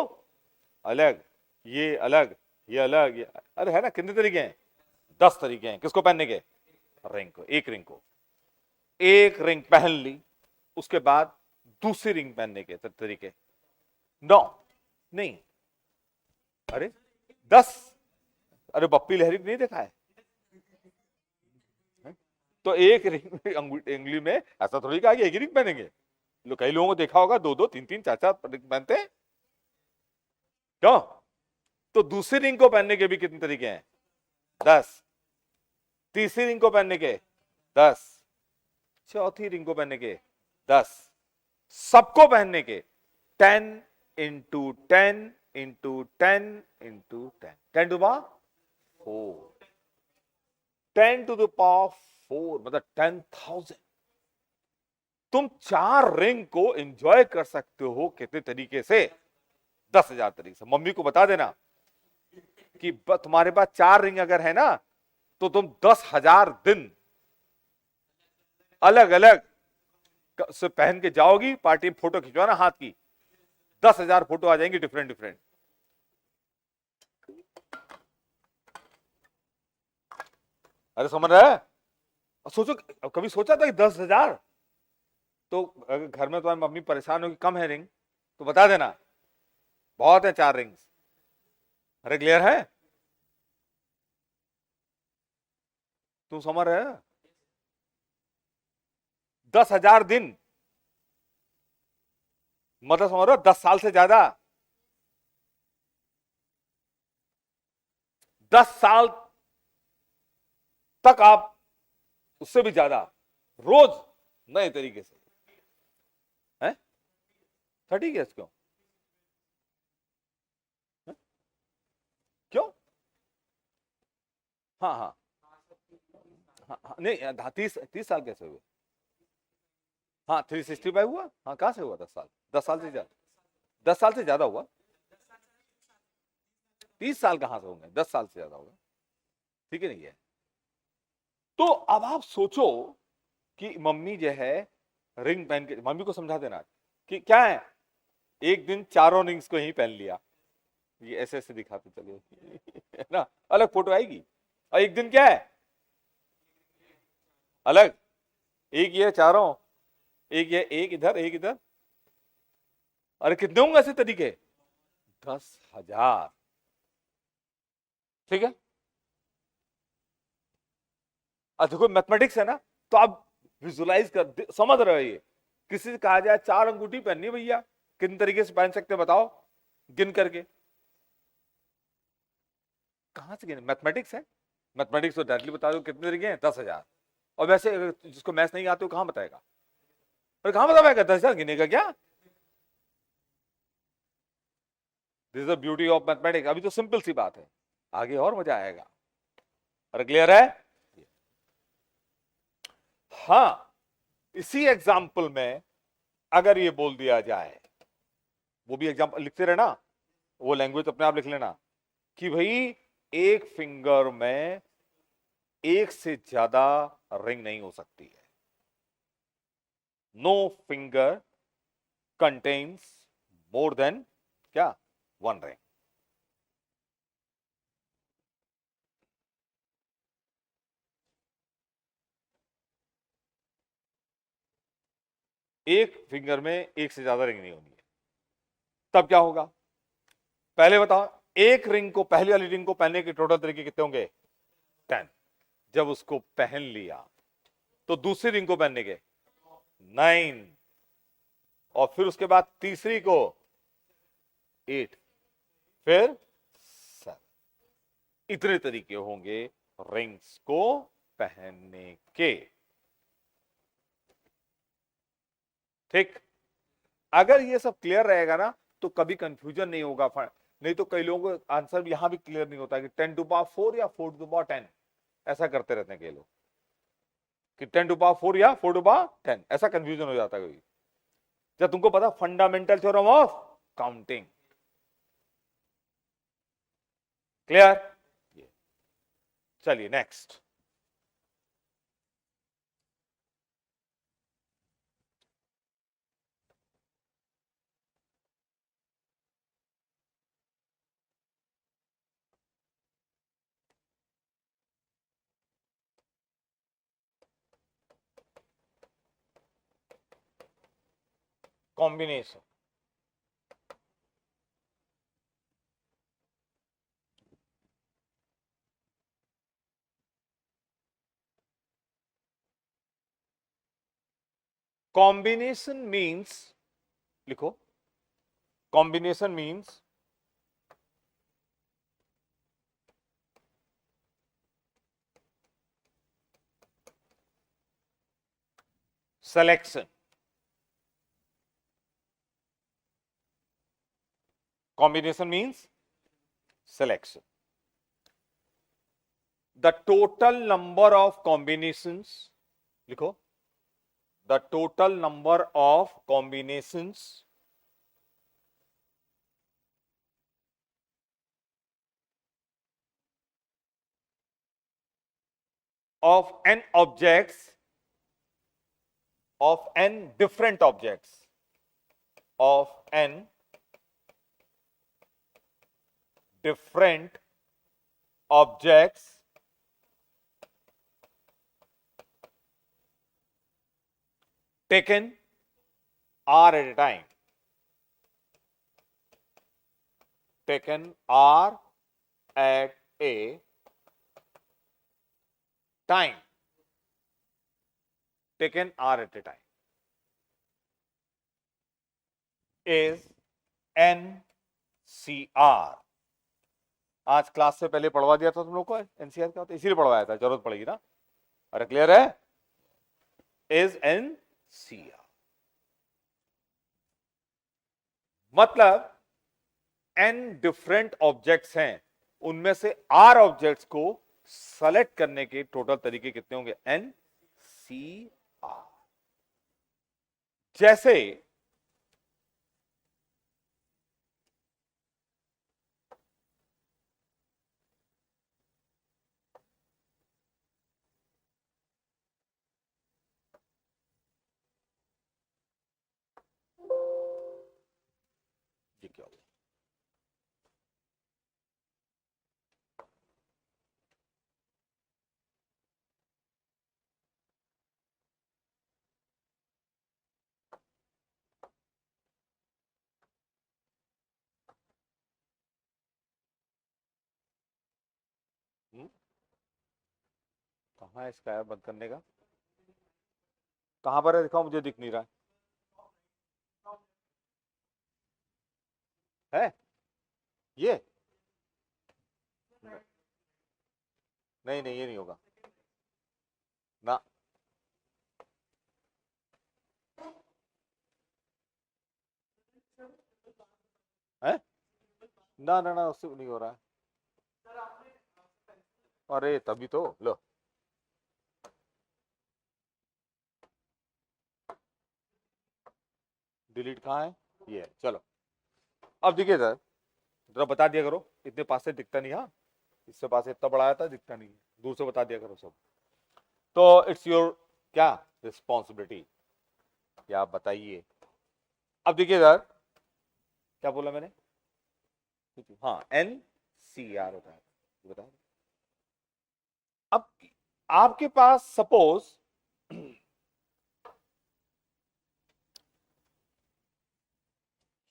अलग, ये अलग, ये अलग, ये, अरे है ना, कितने तरीके हैं? 10 तरीके हैं किसको पहनने के? रिंग को। एक रिंग को, एक रिंग पहन ली, उसके बाद दूसरी रिंग पहनने के तरीके 9 नहीं, अरे 10। अरे बप्पी लहरी नहीं देखा है? तो एक रिंग में अंगुली में ऐसा थोड़ी कहा कि एक ही रिंग पहनेंगे। कई लोगों को देखा होगा 2-2 3-3 4-4 रिंग पहनते हैं, क्यों? तो दूसरी रिंग को पहनने के भी कितने तरीके हैं? 10। तीसरी रिंग को पहनने के 10। चौथी रिंग को पहनने के 10। सबको पहनने के 10 into 10 into 10 into 10, 10 to power 4, 10 to the power 4 मतलब 10,000। तुम 4 रिंग को एंजॉय कर सकते हो कितने तरीके से? 10,000 तरीके से। मम्मी को बता देना कि तुम्हारे पास 4 रिंग अगर है ना, तो तुम 10,000 दिन अलग अलग से पहन के जाओगी पार्टी में, फोटो खिंचवाना हाथ की, 10,000 फोटो आ जाएंगी डिफरेंट डिफरेंट। अरे समझ रहे? सोचो, कभी सोचा था कि 10,000? तो अगर घर में तुम्हारी मम्मी परेशान होगी कम है रिंग, तो बता देना बहुत है 4 रिंग्स। अरे क्लियर है? तुम समझ रहे? 10,000 दिन मतलब समझ रहे हो, 10 साल से ज्यादा, 10 साल तक आप, उससे भी ज्यादा, रोज नए तरीके से हैं। 30 गेस क्यों? है? क्यों? हाँ हाँ हाँ, हाँ नहीं 30 साल कैसे हुए? हाँ 365 हुआ। हाँ कहां से हुआ 10 साल? 10 साल से ज्यादा, 10 साल से ज्यादा हुआ। 30 साल कहां से होंगे? 10 साल से ज्यादा होगा। ठीक है नहीं है? तो अब आप सोचो कि मम्मी जो है रिंग पहन के, मम्मी को समझा देना कि क्या है, एक दिन चारों रिंग्स को ही पहन लिया, ये ऐसे ऐसे दिखाते चले है ना, अलग फोटो आएगी। और एक दिन क्या है अलग, एक ये चारों, एक ये, एक इधर एक इधर। अरे कितने होंगे ऐसे तरीके? 10,000। ठीक है? देखो मैथमेटिक्स है ना, तो आप विजुलाइज कर समझ रहे हो। ये किसी से कहा जाए 4 अंगूठी पहननी है भैया, किन तरीके से पहन सकते बताओ गिन करके? कहां से गिने? मैथमेटिक्स है, मैथमेटिक्स तो डायरेक्टली बता दो कितने तरीके हैं, 10,000। और वैसे जिसको मैथ्स नहीं आते हो कहां बताएगा? अरे कहां बता पाएगा 10,000 गिनेगा क्या? This is the beauty of mathematics. अभी तो सिंपल सी बात है, आगे और मजा आएगा। अरे क्लियर है? हाँ, इसी एग्जाम्पल में अगर ये बोल दिया जाए, वो भी एग्जाम्पल लिखते रहना, वो लैंग्वेज अपने आप लिख लेना कि भाई एक फिंगर में एक से ज्यादा रिंग नहीं हो सकती है। No finger contains more than क्या? 1 रिंग। एक फिंगर में एक से ज्यादा रिंग नहीं होनी है। तब क्या होगा पहले बताओ? एक रिंग को, पहली वाली रिंग को पहनने के टोटल तरीके कितने होंगे? 10। जब उसको पहन लिया तो दूसरी रिंग को पहनने के 9, और फिर उसके बाद तीसरी को 8, फिर 7। इतने तरीके होंगे रिंग्स को पहनने के। ठीक? अगर ये सब क्लियर रहेगा ना तो कभी कंफ्यूजन नहीं होगा। नहीं तो कई लोगों को आंसर यहां भी क्लियर नहीं होता कि 10 टू पावर 4 या 4 टू पावर 10, ऐसा करते रहते हैं कई लोग कि 10 टू पावर 4 या 4 टू पावर 10, ऐसा कंफ्यूजन हो जाता है कभी। जब तुमको पता fundamental theorem of counting, clear? चलिए नेक्स्ट. कॉम्बिनेशन. कॉम्बिनेशन मीन्स, लिखो, combination means selection. Combination means selection. The total number of combinations, लिखो, the total number of combinations of n objects, of n different objects, of n different objects taken R at a time, taken R at a time, taken R at a time, is NCR. आज class से पहले पढ़वा दिया था तुम लोग को NCR क्या होता है, इसीलिए पढ़वाया था, जरूरत पड़ेगी ना. अरे क्लियर है? इज एनसीआर मतलब n डिफरेंट ऑब्जेक्ट्स हैं, उनमें से r ऑब्जेक्ट्स को सेलेक्ट करने के टोटल तरीके कितने होंगे? NCR. जैसे ये क्या होगा? कहां है इसका ऐप बंद करने का? कहां पर है दिखाओ, मुझे दिख नहीं रहा है ये. नहीं नहीं, ये नहीं होगा ना. है ना ना ना, उससे नहीं हो रहा है. अरे तभी तो लो. डिलीट कहाँ है? ये है. चलो अब देखिए सर, जरा बता दिया करो, इतने पास से दिखता नहीं. हाँ, इससे पास इतना बड़ा आया था, दिखता नहीं, दूर से बता दिया करो सब. तो इट्स योर क्या रिस्पॉन्सिबिलिटी, क्या आप बताइए. अब देखिए सर, क्या बोला मैंने? हाँ, NCR होता है, बताया. अब आपके पास सपोज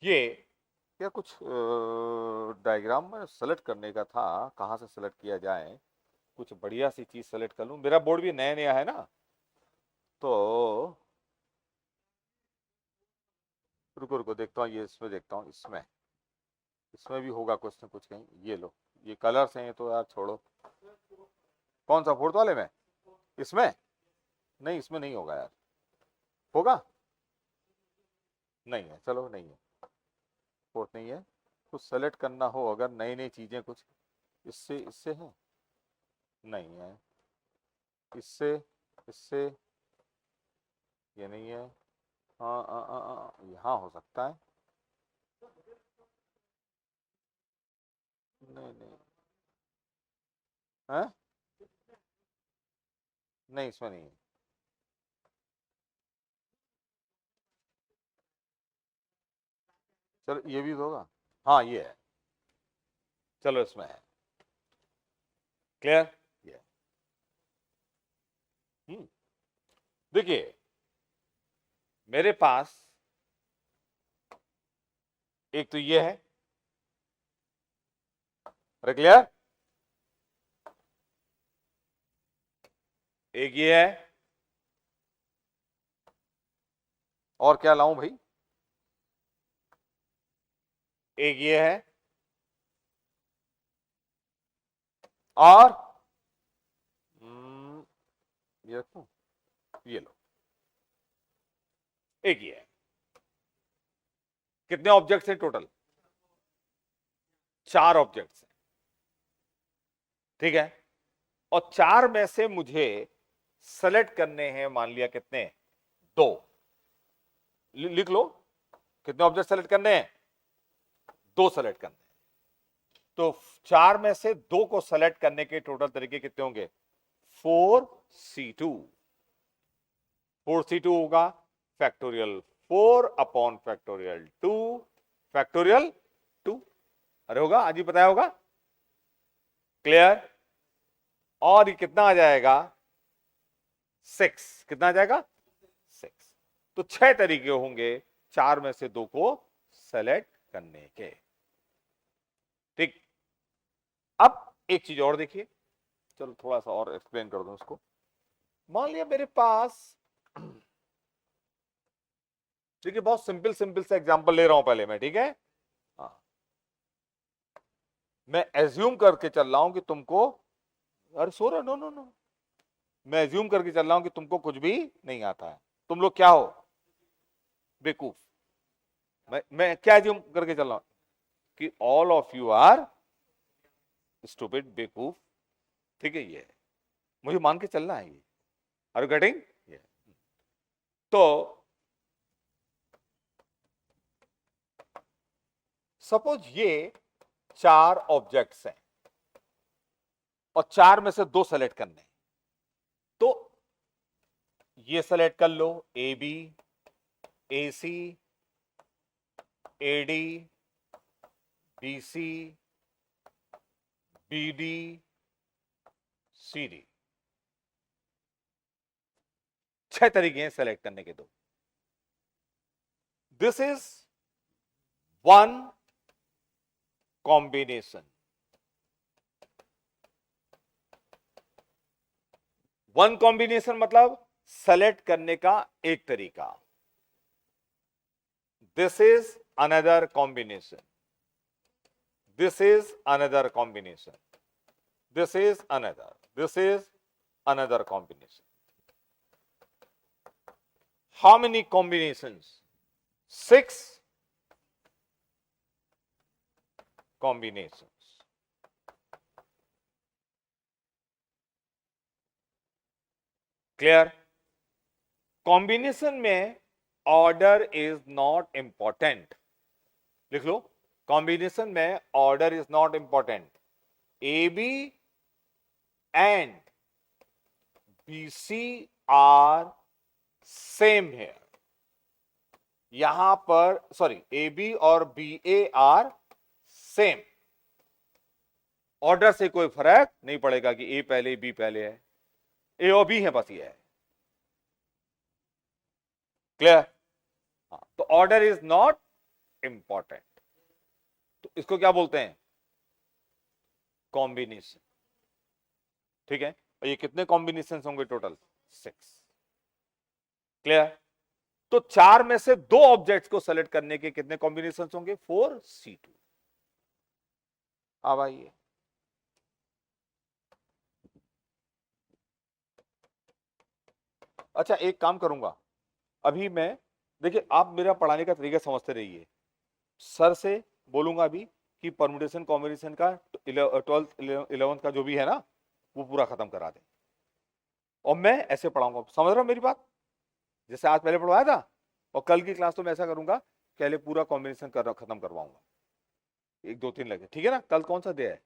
ये क्या कुछ डायग्राम में सेलेक्ट करने का था, कहाँ से सेलेक्ट किया जाए, कुछ बढ़िया सी चीज सेलेक्ट कर लूं. मेरा बोर्ड भी नया नया है ना, तो रुको रुको देखता हूँ, ये इसमें देखता हूँ, इसमें इसमें भी होगा कुछ ना कुछ कहीं. ये लो, ये कलर्स हैं, ये तो यार छोड़ो. कौन सा, फोर्थ वाले में? इसमें नहीं, इसमें नहीं होगा यार. होगा? नहीं है, चलो नहीं है, फोर्थ नहीं है. कुछ सेलेक्ट करना हो अगर, नई नई चीजें कुछ, इससे इससे है, नहीं है. इससे इससे ये नहीं है. हाँ यहाँ हो सकता है. नहीं नहीं, है? नहीं इसमें नहीं है। चलो ये भी होगा, हाँ ये है, चलो इसमें है। क्लियर? ये देखिए मेरे पास एक तो ये है, अरे क्लियर, एक ये है, और क्या लाऊं भाई, एक ये है, और ये रखूं, ये लो, एक ये है। कितने ऑब्जेक्ट्स हैं टोटल? 4 ऑब्जेक्ट्स हैं, ठीक है। और 4 में से मुझे सेलेक्ट करने हैं, मान लिया कितने, 2, लिख लो कितने ऑब्जेक्ट सेलेक्ट करने हैं, 2 सेलेक्ट करने हैं। तो 4 में से 2 को सेलेक्ट करने के टोटल तरीके कितने होंगे, 4c2। 4c2 होगा फैक्टोरियल 4 अपॉन फैक्टोरियल 2 फैक्टोरियल 2, अरे होगा, आज ही बताया होगा। क्लियर? और ये कितना आ जाएगा, 6, कितना आ जाएगा, 6। तो 6 तरीके होंगे 4 में से 2 को सेलेक्ट करने के, ठीक। अब एक चीज और देखिए, चलो थोड़ा सा और एक्सप्लेन कर दूं उसको। मान लिया मेरे पास, देखिए बहुत सिंपल सिंपल से एग्जांपल ले रहा हूं पहले मैं, ठीक है। हाँ, मैं एज्यूम करके चल रहा हूं कि तुमको, अरे सो रहा, नो नो नो, मैं एज्यूम करके चल रहा हूं कि तुमको कुछ भी नहीं आता है, तुम लोग क्या हो, बेवकूफ। मैं क्या एज्यूम करके चल रहा हूं कि all of you are stupid, बेवकूफ, ठीक है। ये मुझे मान के चलना है, ये आर यू गेटिंग? तो सपोज ये 4 ऑब्जेक्ट्स हैं और 4 में से 2 सेलेक्ट करने, तो ये सेलेक्ट कर लो, A B, A C, A D, B C, B D, C D. 6 तरीके हैं सेलेक्ट करने के। दो, this is one combination. One combination मतलब सेलेक्ट करने का एक तरीका। This is another combination, this is another combination, this is another, this is another combination. How many combinations? 6 combinations. Clear? Combination में ऑर्डर इज नॉट इंपॉर्टेंट, लिख लो, combination में order is not important. A B and B C are same है, यहां पर sorry, A B और B A are same, order से कोई फर्क नहीं पड़ेगा कि ए पहले बी पहले है, ए और बी है, बस ये है। क्लियर? हाँ, तो ऑर्डर इज नॉट इंपॉर्टेंट, तो इसको क्या बोलते हैं, कॉम्बिनेशन, ठीक है। और ये कितने कॉम्बिनेशन होंगे टोटल, 6। क्लियर? तो 4 में से 2 ऑब्जेक्ट्स को सेलेक्ट करने के कितने कॉम्बिनेशन होंगे, 4c2। अब आइए, अच्छा एक काम करूंगा, अभी मैं, देखिए आप मेरा पढ़ाने का तरीका समझते रहिए, सर से बोलूंगा अभी कि परम्यूटेशन कॉम्बिनेशन का 12th 11th का जो भी है ना, वो पूरा खत्म करा दें, और मैं ऐसे पढ़ाऊंगा, समझ रहा हूं मेरी बात, जैसे आज पहले पढ़वाया था, और कल की क्लास तो मैं ऐसा करूंगा, पहले पूरा कॉम्बिनेशन खत्म करवाऊंगा, 1 2 3 लगे, ठीक है ना। कल कौन सा डे है,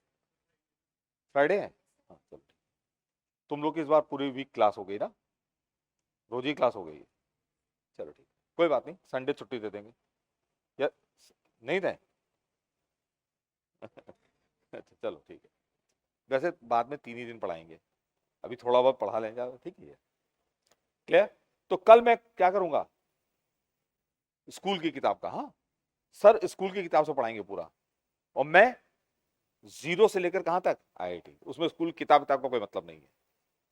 फ्राइडे है, हाँ चलो ठीक। तुम लोग की इस बार पूरी वीक क्लास हो गई ना, रोज ही क्लास हो गई है, चलो ठीक, कोई बात नहीं, संडे छुट्टी दे देंगे या नहीं दें? अच्छा चलो ठीक है, वैसे बाद में 3 ही दिन पढ़ाएंगे, अभी थोड़ा बहुत पढ़ा लें ज्यादा, ठीक है, क्लियर? तो कल मैं क्या करूंगा, स्कूल की किताब का, हाँ सर स्कूल की किताब से पढ़ाएंगे पूरा, और मैं 0 से लेकर कहां तक, आईआईटी, उसमें स्कूल किताब का कोई मतलब नहीं है,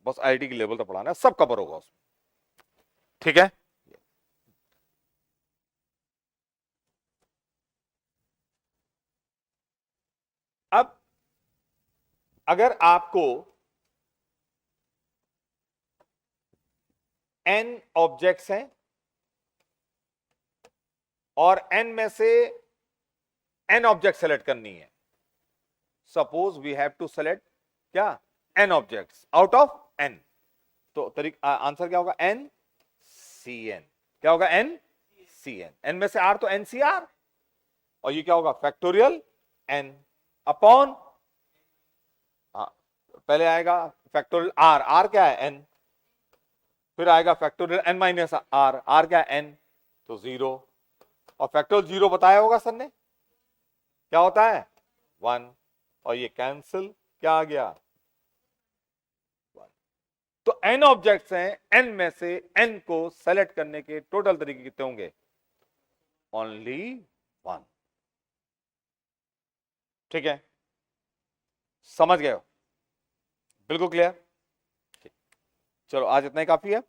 बस आईआईटी की लेवल तक पढ़ाना है, सब कवर होगा उसमें, ठीक है? अब अगर आपको n ऑब्जेक्ट्स हैं और n में से n ऑब्जेक्ट सेलेक्ट करनी है, suppose we have to select क्या, n objects out of n, तो आंसर क्या होगा, n cn, क्या होगा, n cn, n में से r तो ncr, और ये क्या होगा, फैक्टोरियल n अपॉन, हाँ पहले आएगा फैक्टोरियल r, r क्या है n, फिर आएगा factorial n minus r, r क्या है n, तो 0, और फैक्टोरियल 0 बताया होगा सर ने, क्या होता है 1, और ये कैंसिल, क्या आ गया 1। तो n ऑब्जेक्ट्स हैं, n में से n को सेलेक्ट करने के टोटल तरीके कितने होंगे, ओनली 1, ठीक है, समझ गए हो, बिल्कुल क्लियर, चलो आज इतना ही काफी है।